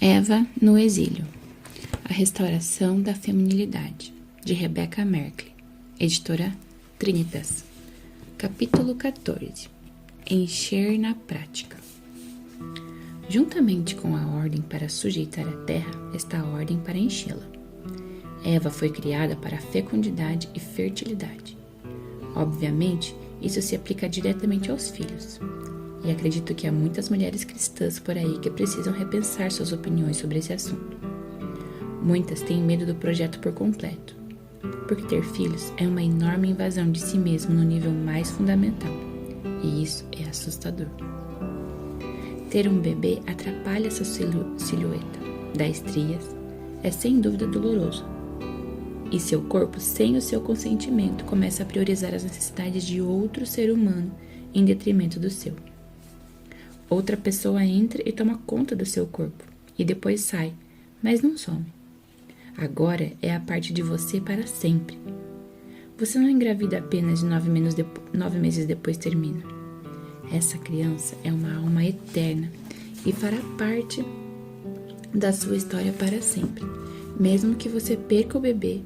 Eva no exílio. A restauração da feminilidade, de Rebecca Merkley, editora Trinitas. Capítulo 14. Encher na prática. Juntamente com a ordem para sujeitar a terra, está a ordem para enchê-la. Eva foi criada para a fecundidade e fertilidade. Obviamente, isso se aplica diretamente aos filhos. E acredito que há muitas mulheres cristãs por aí que precisam repensar suas opiniões sobre esse assunto. Muitas têm medo do projeto por completo, porque ter filhos é uma enorme invasão de si mesmo no nível mais fundamental, e isso é assustador. Ter um bebê atrapalha sua silhueta, dá estrias, é sem dúvida doloroso, e seu corpo, sem o seu consentimento, começa a priorizar as necessidades de outro ser humano em detrimento do seu. Outra pessoa entra e toma conta do seu corpo, e depois sai, mas não some. Agora é a parte de você para sempre. Você não engravida apenas de 9 meses depois termina. Essa criança é uma alma eterna e fará parte da sua história para sempre, mesmo que você perca o bebê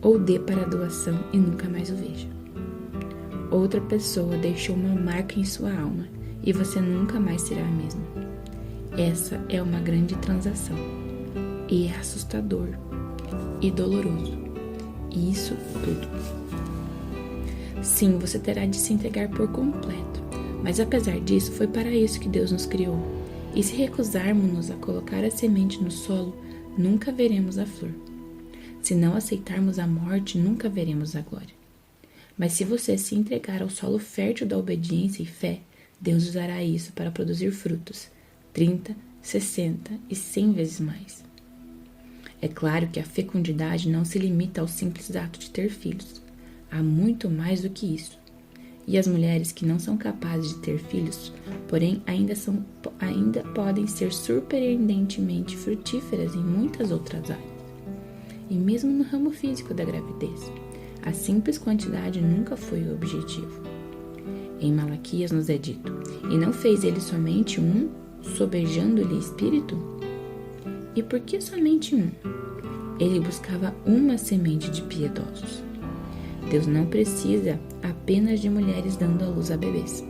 ou dê para a doação e nunca mais o veja. Outra pessoa deixou uma marca em sua alma e você nunca mais será a mesma. Essa é uma grande transação e é assustador e doloroso. E isso tudo. Sim, você terá de se entregar por completo, mas apesar disso, foi para isso que Deus nos criou. E se recusarmos-nos a colocar a semente no solo, nunca veremos a flor. Se não aceitarmos a morte, nunca veremos a glória. Mas se você se entregar ao solo fértil da obediência e fé, Deus usará isso para produzir frutos, 30, 60 e 100 vezes mais. É claro que a fecundidade não se limita ao simples ato de ter filhos. Há muito mais do que isso. E as mulheres que não são capazes de ter filhos, porém ainda podem ser surpreendentemente frutíferas em muitas outras áreas. E mesmo no ramo físico da gravidez, a simples quantidade nunca foi o objetivo. Em Malaquias nos é dito: e não fez ele somente um, sobejando-lhe espírito? E por que somente um? Ele buscava uma semente de piedosos. Deus não precisa apenas de mulheres dando à luz a bebês.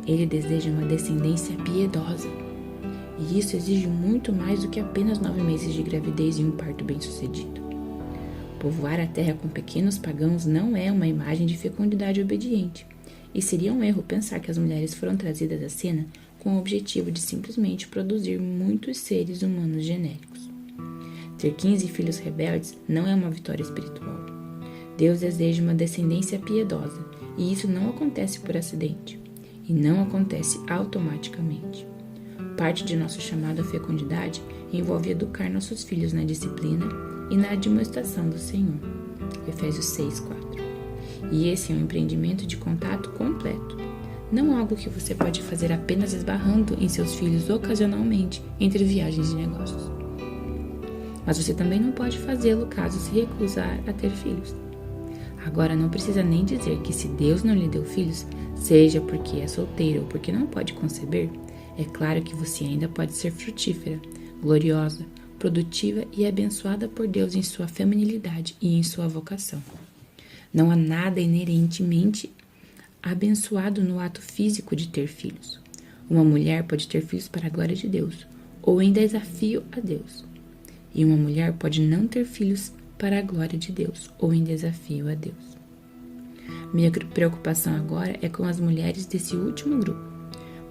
Ele deseja uma descendência piedosa. E isso exige muito mais do que apenas 9 meses de gravidez e um parto bem-sucedido. Povoar a terra com pequenos pagãos não é uma imagem de fecundidade obediente. E seria um erro pensar que as mulheres foram trazidas à cena com o objetivo de simplesmente produzir muitos seres humanos genéricos. Ter 15 filhos rebeldes não é uma vitória espiritual. Deus deseja uma descendência piedosa, e isso não acontece por acidente, e não acontece automaticamente. Parte de nosso chamado à fecundidade envolve educar nossos filhos na disciplina e na admoestação do Senhor. Efésios 6:4. E esse é um empreendimento de contato completo, não algo que você pode fazer apenas esbarrando em seus filhos ocasionalmente entre viagens de negócios. Mas você também não pode fazê-lo caso se recusar a ter filhos. Agora, não precisa nem dizer que se Deus não lhe deu filhos, seja porque é solteira ou porque não pode conceber, é claro que você ainda pode ser frutífera, gloriosa, produtiva e abençoada por Deus em sua feminilidade e em sua vocação. Não há nada inerentemente abençoado no ato físico de ter filhos. Uma mulher pode ter filhos para a glória de Deus, ou em desafio a Deus. E uma mulher pode não ter filhos para a glória de Deus, ou em desafio a Deus. Minha preocupação agora é com as mulheres desse último grupo.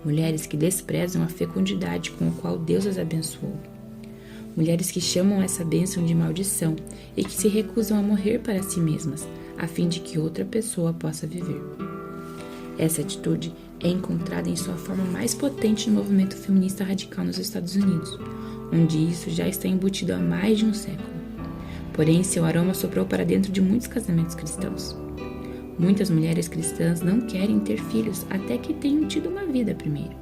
Mulheres que desprezam a fecundidade com a qual Deus as abençoou. Mulheres que chamam essa bênção de maldição e que se recusam a morrer para si mesmas, a fim de que outra pessoa possa viver. Essa atitude é encontrada em sua forma mais potente no movimento feminista radical nos Estados Unidos, onde isso já está embutido há mais de um século. Porém, seu aroma soprou para dentro de muitos casamentos cristãos. Muitas mulheres cristãs não querem ter filhos até que tenham tido uma vida primeiro.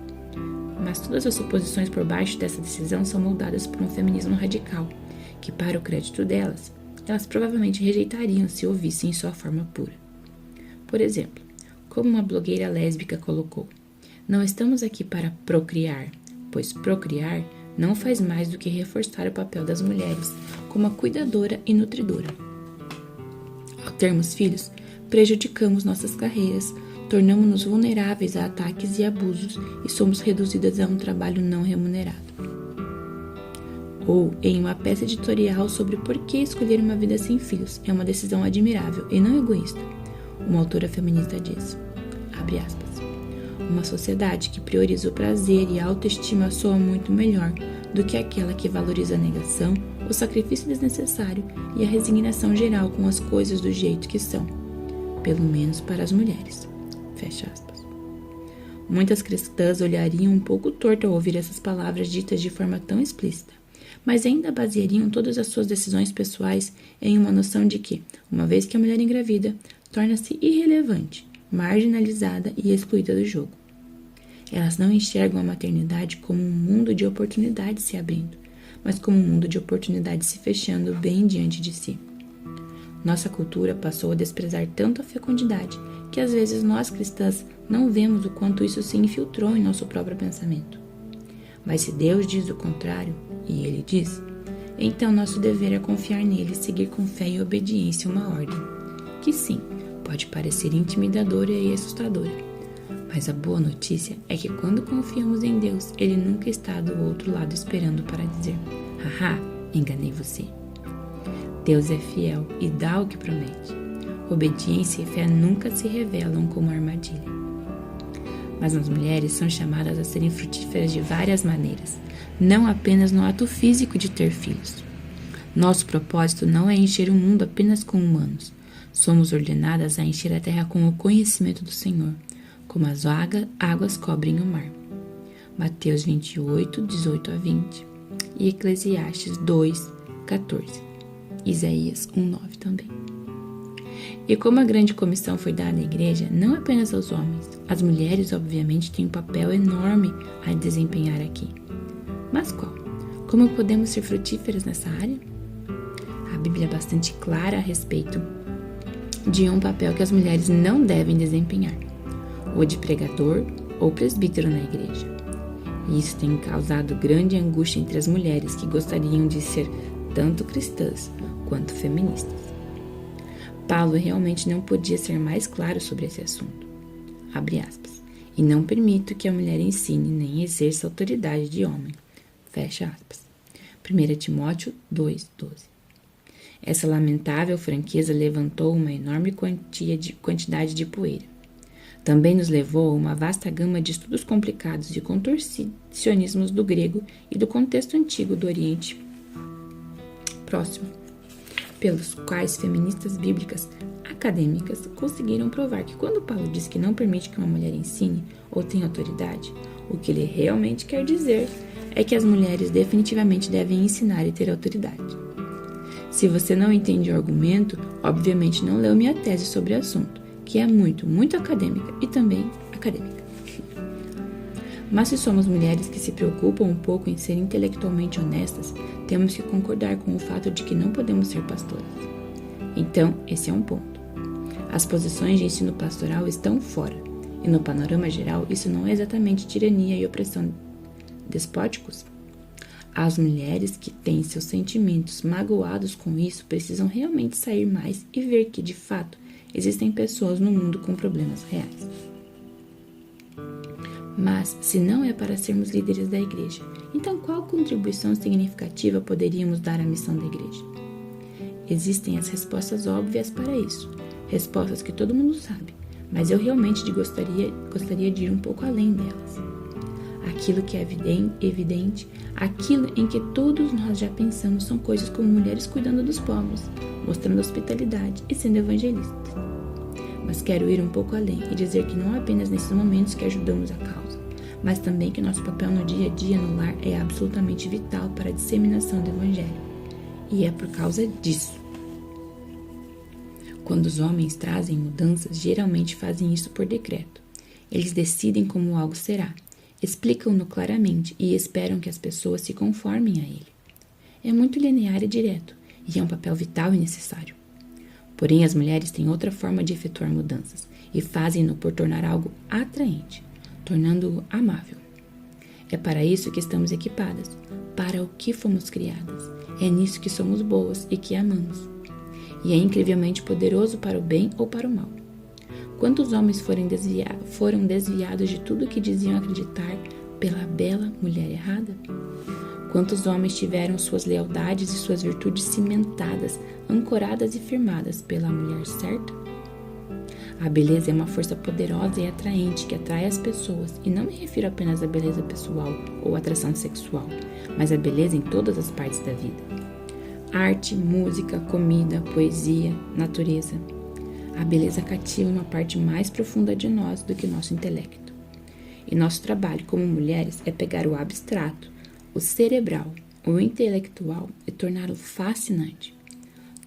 Mas todas as suposições por baixo dessa decisão são moldadas por um feminismo radical, que, para o crédito delas, elas provavelmente rejeitariam se ouvissem em sua forma pura. Por exemplo, como uma blogueira lésbica colocou: não estamos aqui para procriar, pois procriar não faz mais do que reforçar o papel das mulheres como a cuidadora e nutridora. Ao termos filhos, prejudicamos nossas carreiras, tornamos-nos vulneráveis a ataques e abusos e somos reduzidas a um trabalho não remunerado. Ou em uma peça editorial sobre por que escolher uma vida sem filhos é uma decisão admirável e não egoísta, uma autora feminista diz, abre aspas, uma sociedade que prioriza o prazer e a autoestima soa muito melhor do que aquela que valoriza a negação, o sacrifício desnecessário e a resignação geral com as coisas do jeito que são, pelo menos para as mulheres. Fecha aspas. Muitas cristãs olhariam um pouco torto ao ouvir essas palavras ditas de forma tão explícita, mas ainda baseariam todas as suas decisões pessoais em uma noção de que, uma vez que a mulher engravida, torna-se irrelevante, marginalizada e excluída do jogo. Elas não enxergam a maternidade como um mundo de oportunidades se abrindo, mas como um mundo de oportunidades se fechando bem diante de si. Nossa cultura passou a desprezar tanto a fecundidade que às vezes nós cristãs não vemos o quanto isso se infiltrou em nosso próprio pensamento. Mas se Deus diz o contrário, e Ele diz, então nosso dever é confiar nele e seguir com fé e obediência uma ordem, que sim, pode parecer intimidadora e assustadora. Mas a boa notícia é que quando confiamos em Deus, Ele nunca está do outro lado esperando para dizer, haha, enganei você. Deus é fiel e dá o que promete. Obediência e fé nunca se revelam como armadilha. Mas as mulheres são chamadas a serem frutíferas de várias maneiras, não apenas no ato físico de ter filhos. Nosso propósito não é encher o mundo apenas com humanos. Somos ordenadas a encher a terra com o conhecimento do Senhor, como as águas cobrem o mar. Mateus 28, 18 a 20 e Eclesiastes 2, 14. Isaías 1, 9 também. E como a grande comissão foi dada à igreja, não apenas aos homens, as mulheres obviamente têm um papel enorme a desempenhar aqui. Mas qual? Como podemos ser frutíferas nessa área? A Bíblia é bastante clara a respeito de um papel que as mulheres não devem desempenhar, o de pregador ou presbítero na igreja. E isso tem causado grande angústia entre as mulheres que gostariam de ser tanto cristãs quanto feministas. Paulo realmente não podia ser mais claro sobre esse assunto. Abre aspas. E não permito que a mulher ensine nem exerça autoridade de homem. Fecha aspas. 1 Timóteo 2:12. Essa lamentável franqueza levantou uma enorme quantidade de poeira. Também nos levou a uma vasta gama de estudos complicados e contorcionismos do grego e do contexto antigo do Oriente Próximo, pelos quais feministas bíblicas acadêmicas conseguiram provar que quando Paulo diz que não permite que uma mulher ensine ou tenha autoridade, o que ele realmente quer dizer é que as mulheres definitivamente devem ensinar e ter autoridade. Se você não entende o argumento, obviamente não leu minha tese sobre o assunto, que é muito acadêmica e também acadêmica. Mas se somos mulheres que se preocupam um pouco em ser intelectualmente honestas, temos que concordar com o fato de que não podemos ser pastoras. Então, esse é um ponto. As posições de ensino pastoral estão fora, e no panorama geral, isso não é exatamente tirania e opressão despóticos. As mulheres que têm seus sentimentos magoados com isso precisam realmente sair mais e ver que, de fato, existem pessoas no mundo com problemas reais. Mas, se não é para sermos líderes da igreja, então qual contribuição significativa poderíamos dar à missão da igreja? Existem as respostas óbvias para isso, respostas que todo mundo sabe, mas eu realmente gostaria de ir um pouco além delas. Aquilo que é evidente, aquilo em que todos nós já pensamos são coisas como mulheres cuidando dos povos, mostrando hospitalidade e sendo evangelistas. Mas quero ir um pouco além e dizer que não é apenas nesses momentos que ajudamos a causa, mas também que nosso papel no dia a dia no lar é absolutamente vital para a disseminação do evangelho. E é por causa disso. Quando os homens trazem mudanças, geralmente fazem isso por decreto. Eles decidem como algo será, explicam-no claramente e esperam que as pessoas se conformem a ele. É muito linear e direto, e é um papel vital e necessário. Porém, as mulheres têm outra forma de efetuar mudanças e fazem-no por tornar algo atraente, tornando-o amável. É para isso que estamos equipadas, para o que fomos criadas. É nisso que somos boas e que amamos. E é incrivelmente poderoso para o bem ou para o mal. Quantos homens foram desviados de tudo que diziam acreditar pela bela mulher errada? Quantos homens tiveram suas lealdades e suas virtudes cimentadas, ancoradas e firmadas pela mulher certa? A beleza é uma força poderosa e atraente que atrai as pessoas, e não me refiro apenas à beleza pessoal ou atração sexual, mas à beleza em todas as partes da vida. Arte, música, comida, poesia, natureza. A beleza cativa uma parte mais profunda de nós do que nosso intelecto. E nosso trabalho como mulheres é pegar o abstrato, o cerebral, o intelectual e torná-lo fascinante,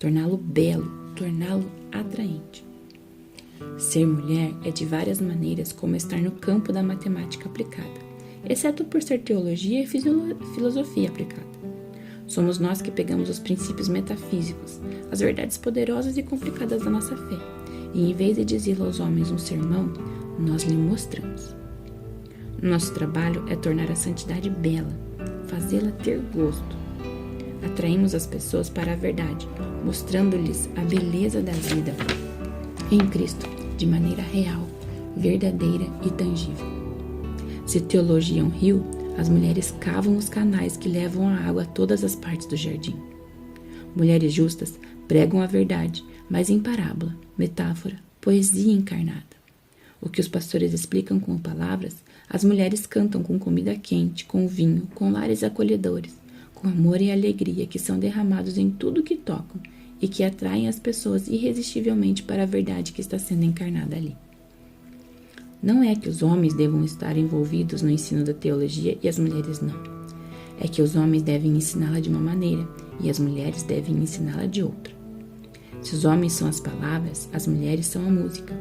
torná-lo belo, torná-lo atraente. Ser mulher é de várias maneiras como estar no campo da matemática aplicada, exceto por ser teologia e filosofia aplicada. Somos nós que pegamos os princípios metafísicos, as verdades poderosas e complicadas da nossa fé, e em vez de dizer aos homens um sermão, nós lhe mostramos. Nosso trabalho é tornar a santidade bela, fazê-la ter gosto. Atraímos as pessoas para a verdade, mostrando-lhes a beleza da vida em Cristo, de maneira real, verdadeira e tangível. Se teologia é um rio, as mulheres cavam os canais que levam a água a todas as partes do jardim. Mulheres justas pregam a verdade, mas em parábola, metáfora, poesia encarnada. O que os pastores explicam com palavras, as mulheres cantam com comida quente, com vinho, com lares acolhedores, com amor e alegria que são derramados em tudo que tocam e que atraem as pessoas irresistivelmente para a verdade que está sendo encarnada ali. Não é que os homens devam estar envolvidos no ensino da teologia e as mulheres não. É que os homens devem ensiná-la de uma maneira e as mulheres devem ensiná-la de outra. Se os homens são as palavras, as mulheres são a música.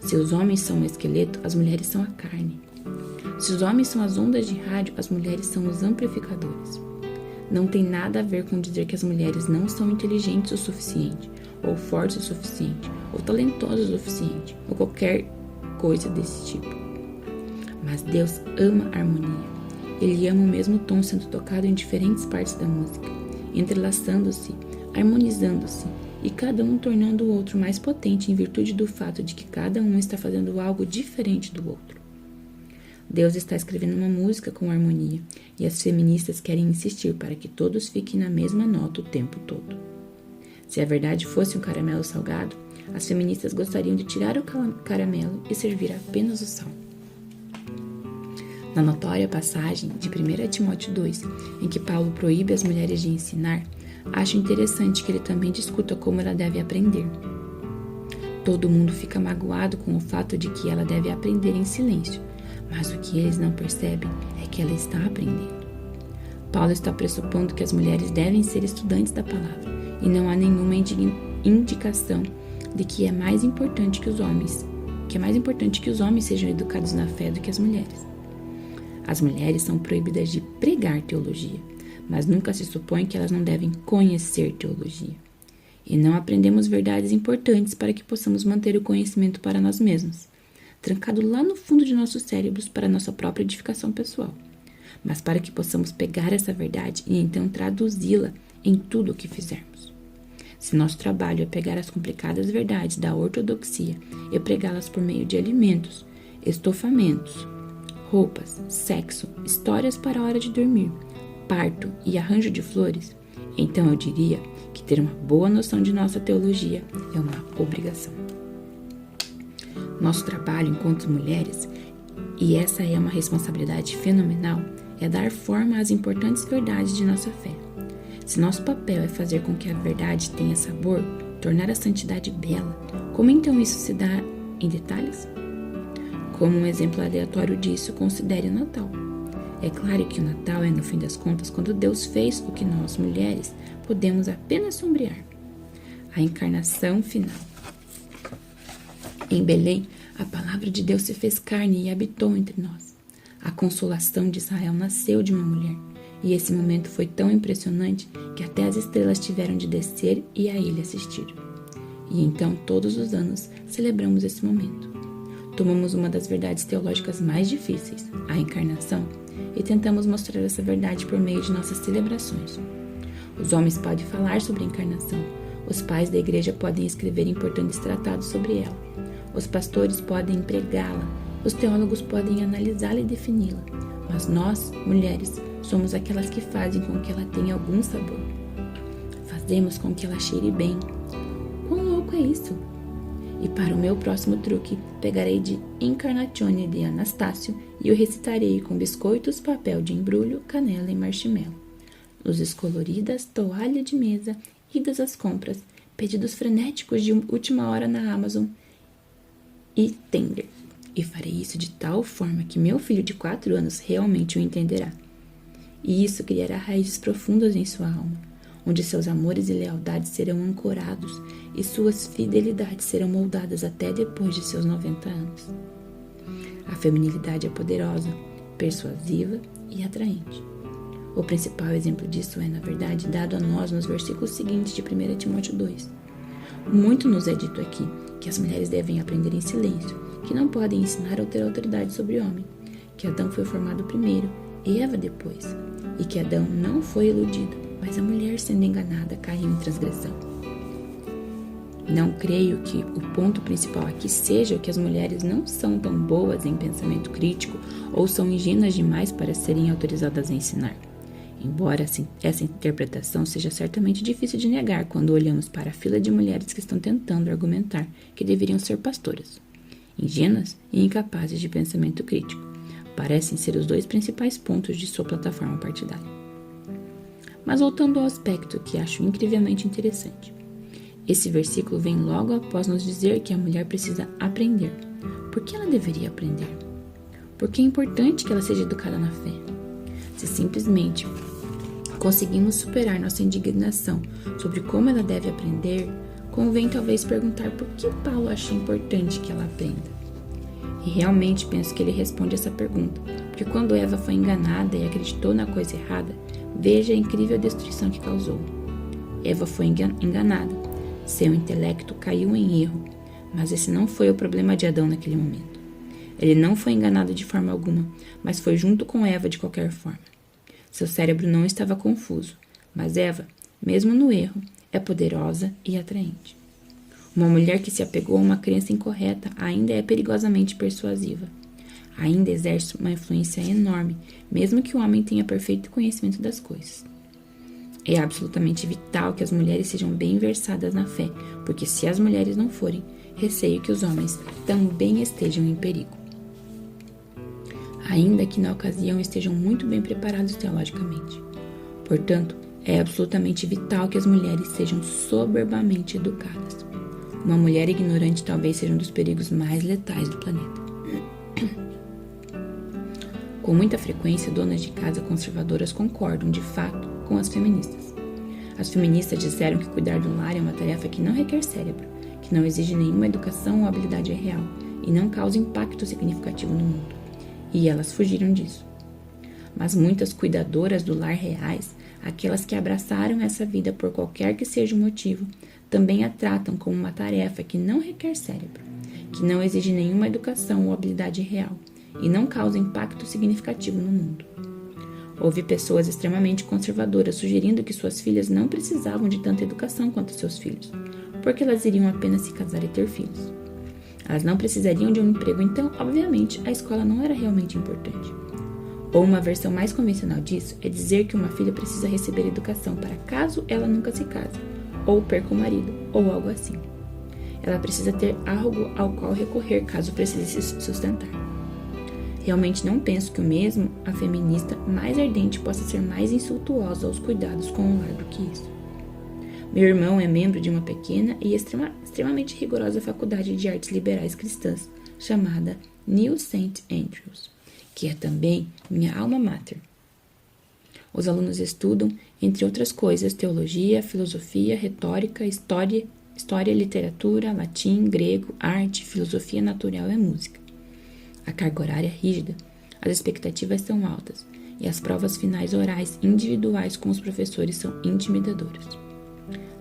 Se os homens são o esqueleto, as mulheres são a carne. Se os homens são as ondas de rádio, as mulheres são os amplificadores. Não tem nada a ver com dizer que as mulheres não são inteligentes o suficiente, ou fortes o suficiente, ou talentosas o suficiente, ou qualquer coisa desse tipo. Mas Deus ama a harmonia. Ele ama o mesmo tom sendo tocado em diferentes partes da música, entrelaçando-se, harmonizando-se, e cada um tornando o outro mais potente em virtude do fato de que cada um está fazendo algo diferente do outro. Deus está escrevendo uma música com harmonia, e as feministas querem insistir para que todos fiquem na mesma nota o tempo todo. Se a verdade fosse um caramelo salgado, as feministas gostariam de tirar o caramelo e servir apenas o sal. Na notória passagem de 1 Timóteo 2, em que Paulo proíbe as mulheres de ensinar, acho interessante que ele também discuta como ela deve aprender. Todo mundo fica magoado com o fato de que ela deve aprender em silêncio, mas o que eles não percebem é que ela está aprendendo. Paulo está pressupondo que as mulheres devem ser estudantes da palavra, e não há nenhuma indicação de que é mais importante que os homens sejam educados na fé do que as mulheres. As mulheres são proibidas de pregar teologia, mas nunca se supõe que elas não devem conhecer teologia. E não aprendemos verdades importantes para que possamos manter o conhecimento para nós mesmos, trancado lá no fundo de nossos cérebros para nossa própria edificação pessoal, mas para que possamos pegar essa verdade e então traduzi-la em tudo o que fizermos. Se nosso trabalho é pegar as complicadas verdades da ortodoxia e pregá-las por meio de alimentos, estofamentos, roupas, sexo, histórias para a hora de dormir, parto e arranjo de flores, então eu diria que ter uma boa noção de nossa teologia é uma obrigação. Nosso trabalho enquanto mulheres, e essa é uma responsabilidade fenomenal, é dar forma às importantes verdades de nossa fé. Se nosso papel é fazer com que a verdade tenha sabor, tornar a santidade bela, como então isso se dá em detalhes? Como um exemplo aleatório disso, considere o Natal. É claro que o Natal é, no fim das contas, quando Deus fez o que nós, mulheres, podemos apenas sombrear. A encarnação final. Em Belém, a palavra de Deus se fez carne e habitou entre nós. A consolação de Israel nasceu de uma mulher, e esse momento foi tão impressionante que até as estrelas tiveram de descer e a ele assistir. E então, todos os anos, celebramos esse momento. Tomamos uma das verdades teológicas mais difíceis, a encarnação, e tentamos mostrar essa verdade por meio de nossas celebrações. Os homens podem falar sobre a encarnação, os pais da igreja podem escrever importantes tratados sobre ela, os pastores podem empregá-la, os teólogos podem analisá-la e defini-la, mas nós, mulheres, somos aquelas que fazem com que ela tenha algum sabor. Fazemos com que ela cheire bem. Quão louco é isso? E para o meu próximo truque, pegarei de Incarnazione de Anastácio e o recitarei com biscoitos, papel de embrulho, canela e marshmallow. Luzes coloridas, toalha de mesa, idas às compras, pedidos frenéticos de última hora na Amazon e Tinder. E farei isso de tal forma que meu filho de 4 anos realmente o entenderá. E isso criará raízes profundas em sua alma, onde seus amores e lealdades serão ancorados e suas fidelidades serão moldadas até depois de seus 90 anos. A feminilidade é poderosa, persuasiva e atraente. O principal exemplo disso é, na verdade, dado a nós nos versículos seguintes de 1 Timóteo 2. Muito nos é dito aqui que as mulheres devem aprender em silêncio, que não podem ensinar ou ter autoridade sobre o homem, que Adão foi formado primeiro e Eva depois, e que Adão não foi iludido, mas a mulher, sendo enganada, caiu em transgressão. Não creio que o ponto principal aqui seja que as mulheres não são tão boas em pensamento crítico ou são ingênuas demais para serem autorizadas a ensinar. Embora essa interpretação seja certamente difícil de negar quando olhamos para a fila de mulheres que estão tentando argumentar que deveriam ser pastoras. Ingênuas e incapazes de pensamento crítico parecem ser os 2 principais pontos de sua plataforma partidária. Mas voltando ao aspecto que acho incrivelmente interessante. Esse versículo vem logo após nos dizer que a mulher precisa aprender. Por que ela deveria aprender? Porque é importante que ela seja educada na fé. Se simplesmente conseguimos superar nossa indignação sobre como ela deve aprender, convém talvez perguntar por que Paulo acha importante que ela aprenda. E realmente penso que ele responde essa pergunta, porque quando Eva foi enganada e acreditou na coisa errada, veja a incrível destruição que causou. Eva foi enganada, seu intelecto caiu em erro, mas esse não foi o problema de Adão naquele momento. Ele não foi enganado de forma alguma, mas foi junto com Eva de qualquer forma. Seu cérebro não estava confuso, mas Eva, mesmo no erro, é poderosa e atraente. Uma mulher que se apegou a uma crença incorreta ainda é perigosamente persuasiva. Ainda exerce uma influência enorme, mesmo que o homem tenha perfeito conhecimento das coisas. É absolutamente vital que as mulheres sejam bem versadas na fé, porque se as mulheres não forem, receio que os homens também estejam em perigo. Ainda que na ocasião estejam muito bem preparados teologicamente. Portanto, é absolutamente vital que as mulheres sejam soberbamente educadas. Uma mulher ignorante talvez seja um dos perigos mais letais do planeta. Com muita frequência, donas de casa conservadoras concordam, de fato, com as feministas. As feministas disseram que cuidar do lar é uma tarefa que não requer cérebro, que não exige nenhuma educação ou habilidade real e não causa impacto significativo no mundo. E elas fugiram disso. Mas muitas cuidadoras do lar reais, aquelas que abraçaram essa vida por qualquer que seja o motivo, também a tratam como uma tarefa que não requer cérebro, que não exige nenhuma educação ou habilidade real e não causa impacto significativo no mundo. Houve pessoas extremamente conservadoras sugerindo que suas filhas não precisavam de tanta educação quanto seus filhos, porque elas iriam apenas se casar e ter filhos. Elas não precisariam de um emprego, então, obviamente, a escola não era realmente importante. Ou uma versão mais convencional disso é dizer que uma filha precisa receber educação para caso ela nunca se case, ou perca o marido, ou algo assim. Ela precisa ter algo ao qual recorrer caso precise se sustentar. Realmente não penso que o mesmo a feminista mais ardente possa ser mais insultuosa aos cuidados com o lar do que isso. Meu irmão é membro de uma pequena e extremamente rigorosa faculdade de artes liberais cristãs, chamada New St. Andrews, que é também minha alma mater. Os alunos estudam, entre outras coisas, teologia, filosofia, retórica, história, literatura, latim, grego, arte, filosofia natural e música. A carga horária é rígida, as expectativas são altas e as provas finais orais individuais com os professores são intimidadoras.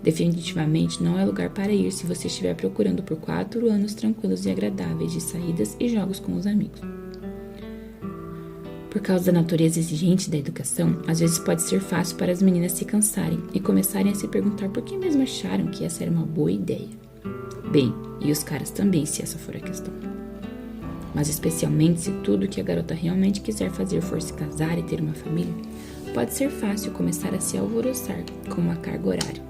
Definitivamente não é lugar para ir se você estiver procurando por 4 anos tranquilos e agradáveis de saídas e jogos com os amigos. Por causa da natureza exigente da educação, às vezes pode ser fácil para as meninas se cansarem e começarem a se perguntar por que mesmo acharam que essa era uma boa ideia. Bem, e os caras também, se essa for a questão. Mas especialmente se tudo que a garota realmente quiser fazer for se casar e ter uma família, pode ser fácil começar a se alvoroçar com uma carga horária,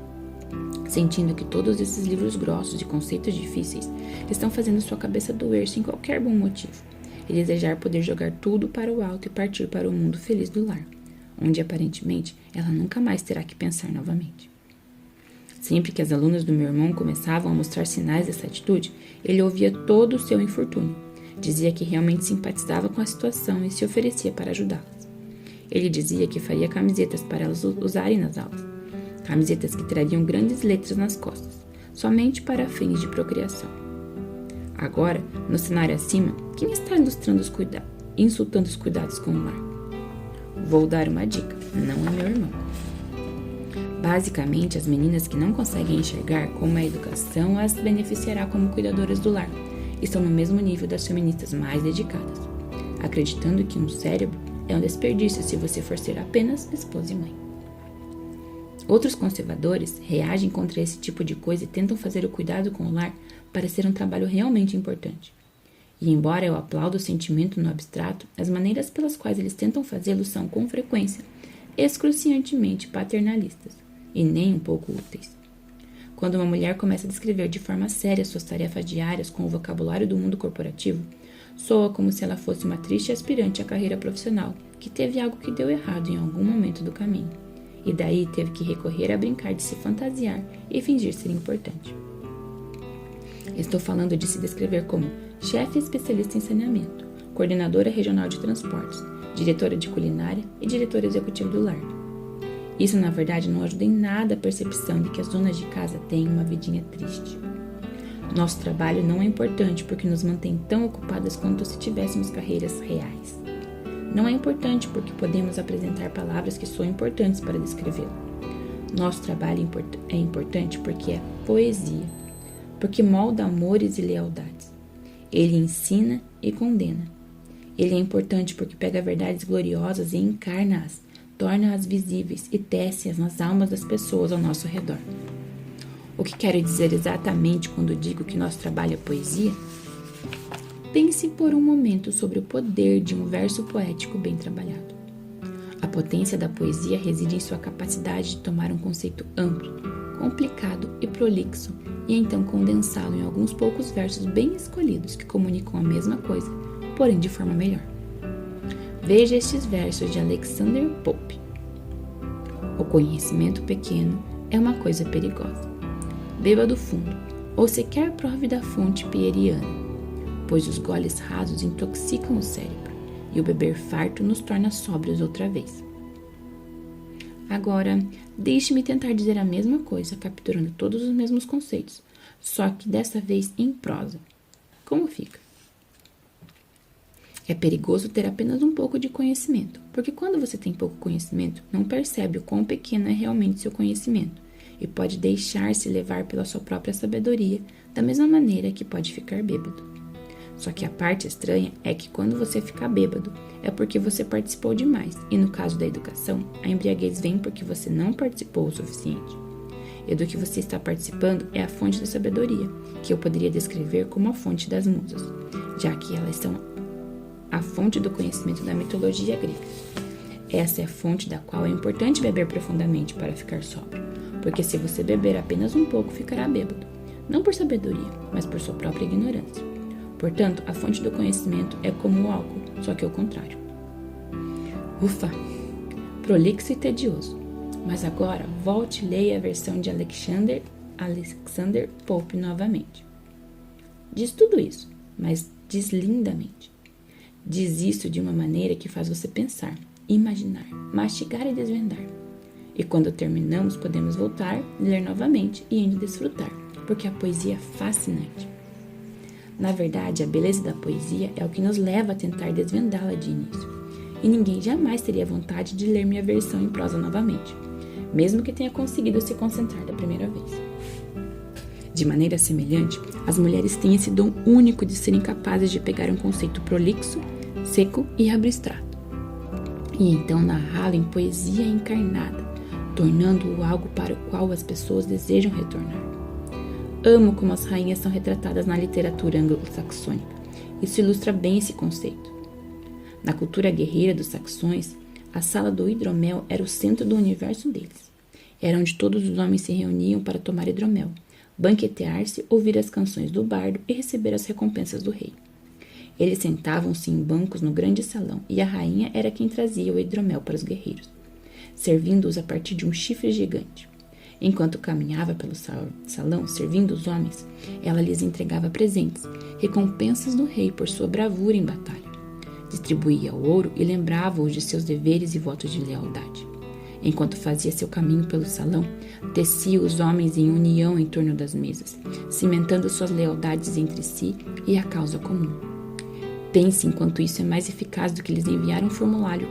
sentindo que todos esses livros grossos de conceitos difíceis estão fazendo sua cabeça doer sem qualquer bom motivo, e desejar poder jogar tudo para o alto e partir para o mundo feliz do lar, onde aparentemente ela nunca mais terá que pensar novamente. Sempre que as alunas do meu irmão começavam a mostrar sinais dessa atitude, ele ouvia todo o seu infortúnio, dizia que realmente simpatizava com a situação e se oferecia para ajudá-las. Ele dizia que faria camisetas para elas usarem nas aulas, camisetas que trariam grandes letras nas costas, somente para fins de procriação. Agora, no cenário acima, quem está insultando os cuidados com o lar? Vou dar uma dica, não é meu irmão. Basicamente, as meninas que não conseguem enxergar como a educação as beneficiará como cuidadoras do lar estão no mesmo nível das feministas mais dedicadas, acreditando que um cérebro é um desperdício se você for ser apenas esposa e mãe. Outros conservadores reagem contra esse tipo de coisa e tentam fazer o cuidado com o lar parecer um trabalho realmente importante. E embora eu aplaude o sentimento no abstrato, as maneiras pelas quais eles tentam fazê-lo são, com frequência, excruciantemente paternalistas e nem um pouco úteis. Quando uma mulher começa a descrever de forma séria suas tarefas diárias com o vocabulário do mundo corporativo, soa como se ela fosse uma triste aspirante à carreira profissional que teve algo que deu errado em algum momento do caminho, e daí teve que recorrer a brincar de se fantasiar e fingir ser importante. Estou falando de se descrever como chefe especialista em saneamento, coordenadora regional de transportes, diretora de culinária e diretora executiva do lar. Isso, na verdade, não ajuda em nada a percepção de que as donas de casa têm uma vidinha triste. Nosso trabalho não é importante porque nos mantém tão ocupadas quanto se tivéssemos carreiras reais. Não é importante porque podemos apresentar palavras que são importantes para descrevê-lo. Nosso trabalho é importante porque é poesia, porque molda amores e lealdades. Ele ensina e condena. Ele é importante porque pega verdades gloriosas e encarna-as, torna-as visíveis e tece-as nas almas das pessoas ao nosso redor. O que quero dizer exatamente quando digo que nosso trabalho é poesia? Pense por um momento sobre o poder de um verso poético bem trabalhado. A potência da poesia reside em sua capacidade de tomar um conceito amplo, complicado e prolixo e então condensá-lo em alguns poucos versos bem escolhidos que comunicam a mesma coisa, porém de forma melhor. Veja estes versos de Alexander Pope. O conhecimento pequeno é uma coisa perigosa. Beba do fundo, ou sequer prove da fonte pieriana, pois os goles rasos intoxicam o cérebro, e o beber farto nos torna sóbrios outra vez. Agora, deixe-me tentar dizer a mesma coisa, capturando todos os mesmos conceitos, só que dessa vez em prosa. Como fica? É perigoso ter apenas um pouco de conhecimento, porque quando você tem pouco conhecimento, não percebe o quão pequeno é realmente seu conhecimento e pode deixar-se levar pela sua própria sabedoria, da mesma maneira que pode ficar bêbado. Só que a parte estranha é que quando você fica bêbado, é porque você participou demais, e no caso da educação, a embriaguez vem porque você não participou o suficiente. E do que você está participando é a fonte da sabedoria, que eu poderia descrever como a fonte das musas, já que elas são a fonte do conhecimento da mitologia grega. Essa é a fonte da qual é importante beber profundamente para ficar sóbrio, porque se você beber apenas um pouco, ficará bêbado, não por sabedoria, mas por sua própria ignorância. Portanto, a fonte do conhecimento é como o álcool, só que ao contrário. Ufa! Prolixo e tedioso. Mas agora, volte e leia a versão de Alexander Pope novamente. Diz tudo isso, mas diz lindamente. Diz isso de uma maneira que faz você pensar, imaginar, mastigar e desvendar. E quando terminamos, podemos voltar, ler novamente e ainda desfrutar, porque a poesia é fascinante. Na verdade, a beleza da poesia é o que nos leva a tentar desvendá-la de início. E ninguém jamais teria vontade de ler minha versão em prosa novamente, mesmo que tenha conseguido se concentrar da primeira vez. De maneira semelhante, as mulheres têm esse dom único de serem capazes de pegar um conceito prolixo, seco e abstrato, e então narrá-lo em poesia encarnada, tornando-o algo para o qual as pessoas desejam retornar. Amo como as rainhas são retratadas na literatura anglo-saxônica. Isso ilustra bem esse conceito. Na cultura guerreira dos saxões, a sala do hidromel era o centro do universo deles. Era onde todos os homens se reuniam para tomar hidromel, banquetear-se, ouvir as canções do bardo e receber as recompensas do rei. Eles sentavam-se em bancos no grande salão e a rainha era quem trazia o hidromel para os guerreiros, servindo-os a partir de um chifre gigante. Enquanto caminhava pelo salão, servindo os homens, ela lhes entregava presentes, recompensas do rei por sua bravura em batalha. Distribuía o ouro e lembrava-os de seus deveres e votos de lealdade. Enquanto fazia seu caminho pelo salão, tecia os homens em união em torno das mesas, cimentando suas lealdades entre si e a causa comum. Pense enquanto isso é mais eficaz do que lhes enviar um formulário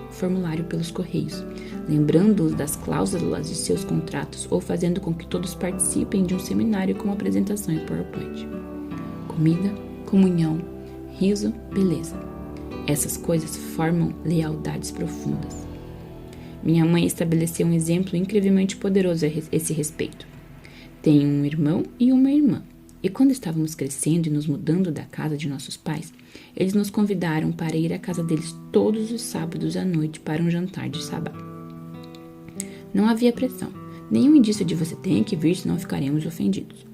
pelos correios, lembrando-os das cláusulas de seus contratos ou fazendo com que todos participem de um seminário com apresentação em PowerPoint. Comida, comunhão, riso, beleza. Essas coisas formam lealdades profundas. Minha mãe estabeleceu um exemplo incrivelmente poderoso a esse respeito. Tenho um irmão e uma irmã. E quando estávamos crescendo e nos mudando da casa de nossos pais, eles nos convidaram para ir à casa deles todos os sábados à noite para um jantar de sábado. Não havia pressão, nenhum indício de você tem que vir senão ficaremos ofendidos.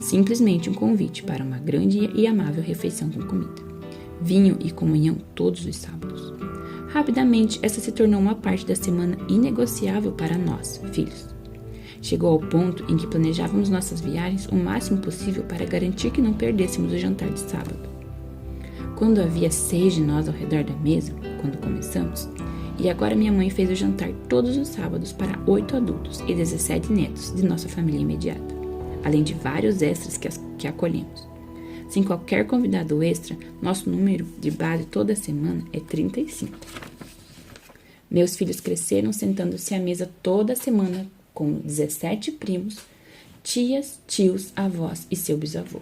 Simplesmente um convite para uma grande e amável refeição com comida, vinho e comunhão todos os sábados. Rapidamente, essa se tornou uma parte da semana inegociável para nós, filhos. Chegou ao ponto em que planejávamos nossas viagens o máximo possível para garantir que não perdêssemos o jantar de sábado. Quando havia 6 de nós ao redor da mesa, quando começamos, e agora minha mãe fez o jantar todos os sábados para 8 adultos e 17 netos de nossa família imediata, além de vários extras que acolhemos. Sem qualquer convidado extra, nosso número de base toda semana é 35. Meus filhos cresceram sentando-se à mesa toda semana com 17 primos, tias, tios, avós e seu bisavô.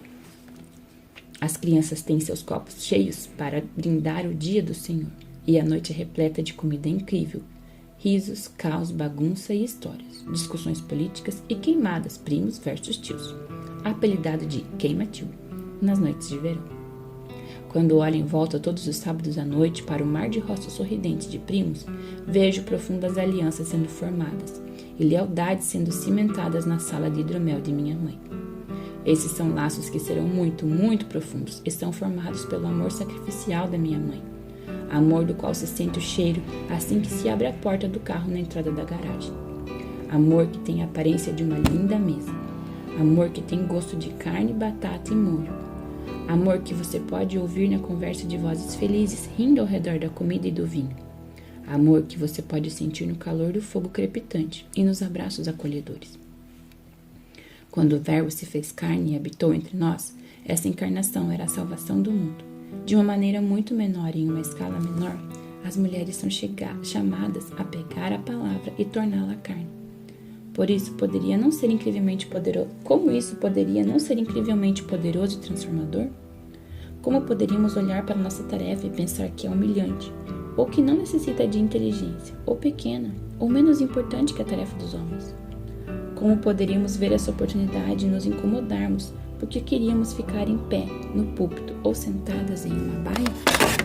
As crianças têm seus copos cheios para brindar o dia do Senhor, e a noite é repleta de comida incrível, risos, caos, bagunça e histórias, discussões políticas e queimadas primos versus tios, apelidado de queima-tio, nas noites de verão. Quando olho em volta todos os sábados à noite para o mar de rostos sorridentes de primos, vejo profundas alianças sendo formadas e lealdades sendo cimentadas na sala de hidromel de minha mãe. Esses são laços que serão muito, muito profundos e são formados pelo amor sacrificial da minha mãe. Amor do qual se sente o cheiro assim que se abre a porta do carro na entrada da garagem. Amor que tem a aparência de uma linda mesa. Amor que tem gosto de carne, batata e molho. Amor que você pode ouvir na conversa de vozes felizes rindo ao redor da comida e do vinho. Amor que você pode sentir no calor do fogo crepitante e nos abraços acolhedores. Quando o Verbo se fez carne e habitou entre nós, essa encarnação era a salvação do mundo. De uma maneira muito menor e em uma escala menor, as mulheres são chamadas a pegar a palavra e torná-la carne. Por isso, poderia não ser incrivelmente poderoso. Como isso poderia não ser incrivelmente poderoso e transformador? Como poderíamos olhar para nossa tarefa e pensar que é humilhante, ou que não necessita de inteligência, ou pequena, ou menos importante que a tarefa dos homens? Como poderíamos ver essa oportunidade e nos incomodarmos porque queríamos ficar em pé, no púlpito ou sentadas em uma baia?